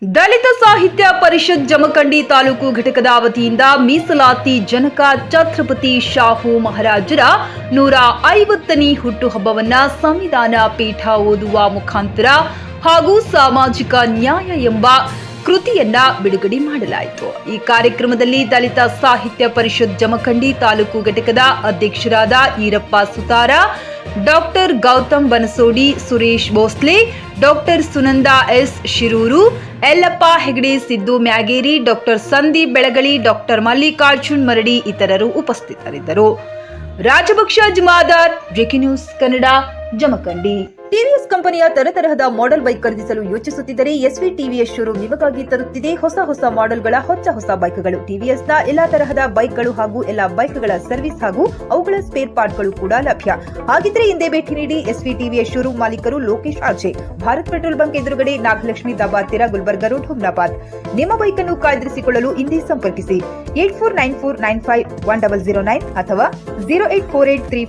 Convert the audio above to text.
ದಲಿತ ಸಾಹಿತ್ಯ ಪರಿಷತ್ ಜಮಖಂಡಿ ತಾಲೂಕು ಘಟಕದ ವತಿಯಿಂದ ಮೀಸಲಾತಿ ಜನಕ ಛತ್ರಪತಿ ಶಾಹು ಮಹಾರಾಜರ 150ನೇ ಹುಟ್ಟುಹಬ್ಬವನ್ನ ಸಂವಿಧಾನ ಪೀಠ ಓದುವ ಮುಖಾಂತರ ಹಾಗೂ ಸಾಮಾಜಿಕ ನ್ಯಾಯ ಎಂಬ ಕೃತಿಯನ್ನ ಬಿಡುಗಡೆ ಮಾಡಲಾಯಿತು. ಈ ಕಾರ್ಯಕ್ರಮದಲ್ಲಿ ದಲಿತ ಸಾಹಿತ್ಯ ಪರಿಷತ್ ಜಮಖಂಡಿ ತಾಲೂಕು ಘಟಕದ ಅಧ್ಯಕ್ಷರಾದ Irappa Sutar, doctor Gautam Banasodi, Suresh Bhosle, doctor Sunanda S Shiruru, Yallappa Hegde, Siddu Myageri, doctor Sandeep Belagali, doctor Mallikarjun Maradi ಇತರರು ಉಪಸ್ಥಿತರಿದ್ದರು. Rajbaksh Jamadar, JK news Kannada, Jamakhandi. ಟಿವಿಎಸ್ ಕಂಪನಿಯ ತರತರಹದ ಮಾಡೆಲ್ ಬೈಕ್ ಖರೀದಿಸಲು ಯೋಚಿಸುತ್ತಿದ್ದರೆ ಎಸ್ವಿ ಟಿವಿಎಸ್ ಶೋರೂಮ್ ನಿಮಗಾಗಿ ತರುತ್ತಿದೆ ಹೊಸ ಮಾಡೆಲ್ಗಳ ಹೊಸ ಬೈಕ್ಗಳು. ಟಿವಿಎಸ್ನ ಎಲ್ಲಾ ತರಹದ ಬೈಕ್ಗಳು ಹಾಗೂ ಎಲ್ಲಾ ಬೈಕ್ಗಳ ಸರ್ವಿಸ್ ಹಾಗೂ ಅವುಗಳ ಸ್ಪೇರ್ ಪಾರ್ಟ್ಗಳು ಕೂಡ ಲಭ್ಯ. ಹಾಗಿದ್ರೆ ಹಿಂದೆ ಭೇಟಿ ನೀಡಿ. ಎಸ್ವಿ ಟಿವಿಎಸ್ ಶೋರೂಮ್ ಮಾಲೀಕರು Lokesh RJ, Bharat petrol bunk ಎದುರುಗಡೆ, ನಾಗಲಕ್ಷ್ಮಿ ದಾಬಾ ಹತ್ತಿರ, ಗುಲ್ಬರ್ಗ ರೋಡ್, ಹುಮ್ನಾಬಾದ್. ನಿಮ್ಮ ಬೈಕ್ ಅನ್ನು ಕಾಯ್ದಿರಿಸಿಕೊಳ್ಳಲು ಹಿಂದೆ ಸಂಪರ್ಕಿಸಿ 8494951009 ಅಥವಾ 08483